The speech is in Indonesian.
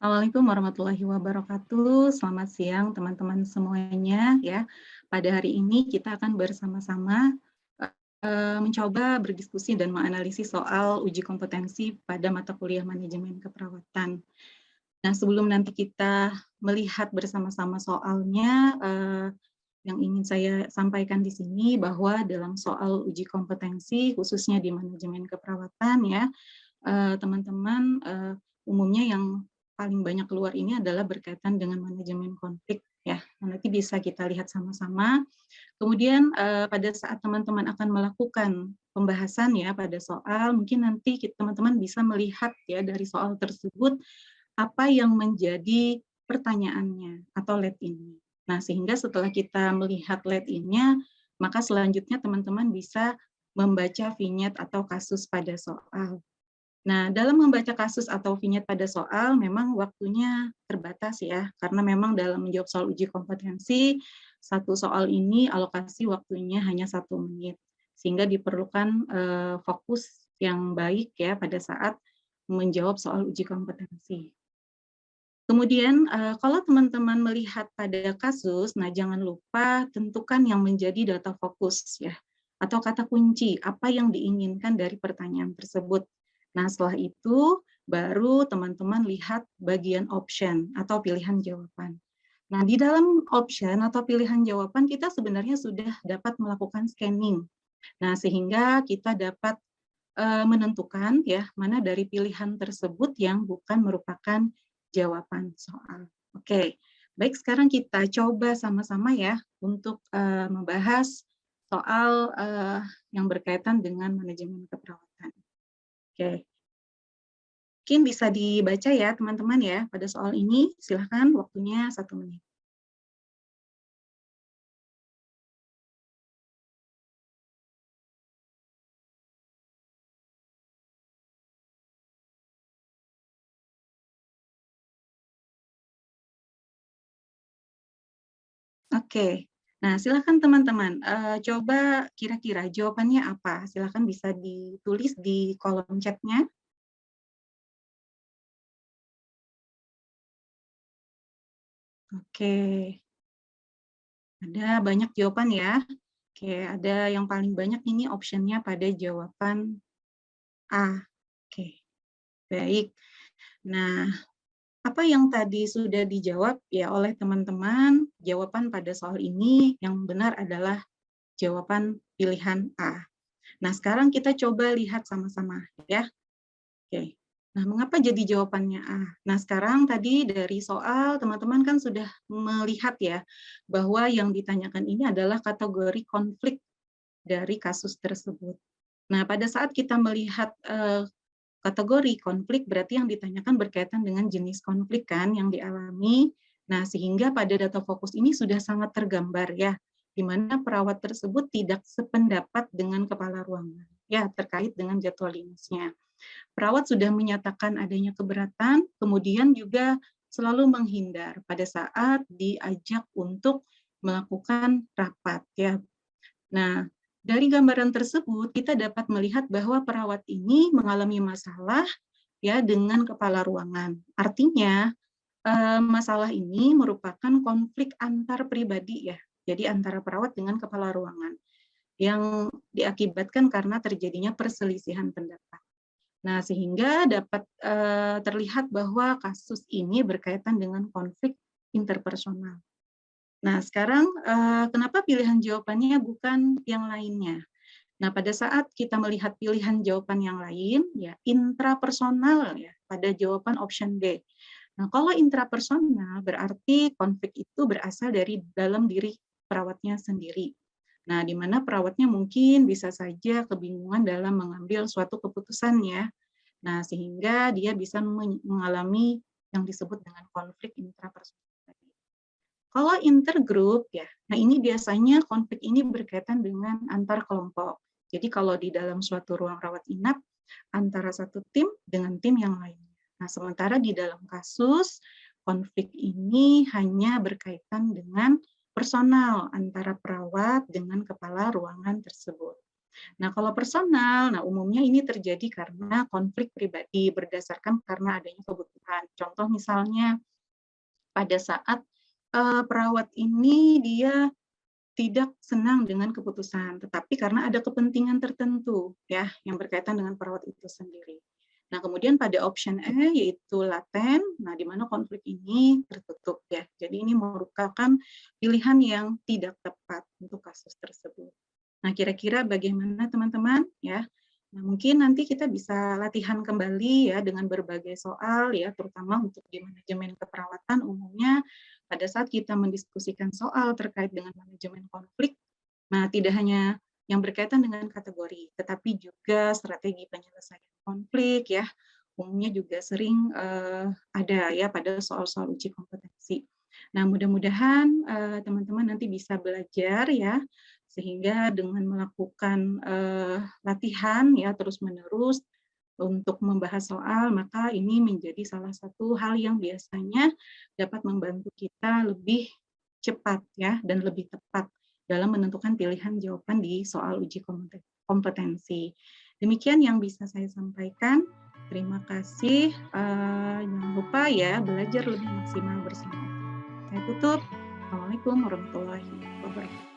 Assalamualaikum warahmatullahi wabarakatuh. Selamat siang teman-teman semuanya ya. Pada hari ini kita akan bersama-sama mencoba berdiskusi dan menganalisis soal uji kompetensi pada mata kuliah manajemen keperawatan. Nah, sebelum nanti kita melihat bersama-sama soalnya, yang ingin saya sampaikan di sini bahwa dalam soal uji kompetensi khususnya di manajemen keperawatan ya, teman-teman umumnya yang paling banyak keluar ini adalah berkaitan dengan manajemen konflik ya. Nah, nanti bisa kita lihat sama-sama. Kemudian pada saat teman-teman akan melakukan pembahasan ya pada soal, mungkin nanti teman-teman bisa melihat ya dari soal tersebut apa yang menjadi pertanyaannya atau lead-in-nya. Nah, sehingga setelah kita melihat lead-in-nya, maka selanjutnya teman-teman bisa membaca vignette atau kasus pada soal. Nah, dalam membaca kasus atau vignette pada soal memang waktunya terbatas ya, karena memang dalam menjawab soal uji kompetensi, satu soal ini alokasi waktunya hanya 1 menit, sehingga diperlukan fokus yang baik ya pada saat menjawab soal uji kompetensi. Kemudian kalau teman-teman melihat pada kasus, nah jangan lupa tentukan yang menjadi data fokus ya, atau kata kunci, apa yang diinginkan dari pertanyaan tersebut. Nah setelah itu baru teman-teman lihat bagian option atau pilihan jawaban. Nah di dalam option atau pilihan jawaban kita sebenarnya sudah dapat melakukan scanning. Nah sehingga kita dapat menentukan ya mana dari pilihan tersebut yang bukan merupakan jawaban soal. Oke, baik sekarang kita coba sama-sama ya untuk membahas soal yang berkaitan dengan manajemen keperawatan. Oke, mungkin bisa dibaca ya teman-teman ya pada soal ini. Silahkan waktunya 1 menit. Oke, nah silakan teman-teman coba kira-kira jawabannya apa? Silakan bisa ditulis di kolom chatnya. Oke, ada banyak jawaban ya. Oke, ada yang paling banyak ini optionnya pada jawaban A. Oke, baik. Nah, apa yang tadi sudah dijawab ya oleh teman-teman, jawaban pada soal ini yang benar adalah jawaban pilihan A. Nah, sekarang kita coba lihat sama-sama ya. Oke. Nah, mengapa jadi jawabannya A? Nah, sekarang tadi dari soal teman-teman kan sudah melihat ya bahwa yang ditanyakan ini adalah kategori konflik dari kasus tersebut. Nah, pada saat kita melihat kategori konflik berarti yang ditanyakan berkaitan dengan jenis konflik kan yang dialami. Nah, sehingga pada data fokus ini sudah sangat tergambar ya, di mana perawat tersebut tidak sependapat dengan kepala ruangan ya terkait dengan jadwal linusnya. Perawat sudah menyatakan adanya keberatan, kemudian juga selalu menghindar pada saat diajak untuk melakukan rapat ya. Nah, dari gambaran tersebut kita dapat melihat bahwa perawat ini mengalami masalah ya dengan kepala ruangan. Artinya masalah ini merupakan konflik antar pribadi ya. Jadi antara perawat dengan kepala ruangan yang diakibatkan karena terjadinya perselisihan pendapat. Nah, sehingga dapat terlihat bahwa kasus ini berkaitan dengan konflik interpersonal. Nah, sekarang kenapa pilihan jawabannya bukan yang lainnya? Nah, pada saat kita melihat pilihan jawaban yang lain, ya intrapersonal ya pada jawaban option B. Nah, kalau intrapersonal berarti konflik itu berasal dari dalam diri perawatnya sendiri. Nah, di mana perawatnya mungkin bisa saja kebingungan dalam mengambil suatu keputusan ya. Nah, sehingga dia bisa mengalami yang disebut dengan konflik intrapersonal. Kalau intergroup ya, nah ini biasanya konflik ini berkaitan dengan antar kelompok. Jadi kalau di dalam suatu ruang rawat inap antara satu tim dengan tim yang lainnya. Nah, sementara di dalam kasus konflik ini hanya berkaitan dengan personal antara perawat dengan kepala ruangan tersebut. Nah, kalau personal, nah umumnya ini terjadi karena konflik pribadi berdasarkan karena adanya kebutuhan. Contoh misalnya pada saat, perawat ini dia tidak senang dengan keputusan, tetapi karena ada kepentingan tertentu ya, yang berkaitan dengan perawat itu sendiri. Nah, kemudian pada option E yaitu laten, nah di mana konflik ini tertutup ya. Jadi ini merupakan pilihan yang tidak tepat untuk kasus tersebut. Nah, kira-kira bagaimana teman-teman ya? Nah, mungkin nanti kita bisa latihan kembali ya dengan berbagai soal ya, terutama untuk di manajemen keperawatan umumnya pada saat kita mendiskusikan soal terkait dengan manajemen konflik, nah tidak hanya yang berkaitan dengan kategori, tetapi juga strategi penyelesaian konflik ya, umumnya juga sering ada ya pada soal-soal uji kompetensi. Nah, mudah-mudahan teman-teman nanti bisa belajar ya, sehingga dengan melakukan latihan ya terus-menerus untuk membahas soal, maka ini menjadi salah satu hal yang biasanya dapat membantu kita lebih cepat ya dan lebih tepat dalam menentukan pilihan jawaban di soal uji kompetensi. Demikian yang bisa saya sampaikan. Terima kasih. Jangan lupa ya belajar lebih maksimal bersama. Saya tutup. Assalamualaikum warahmatullahi wabarakatuh.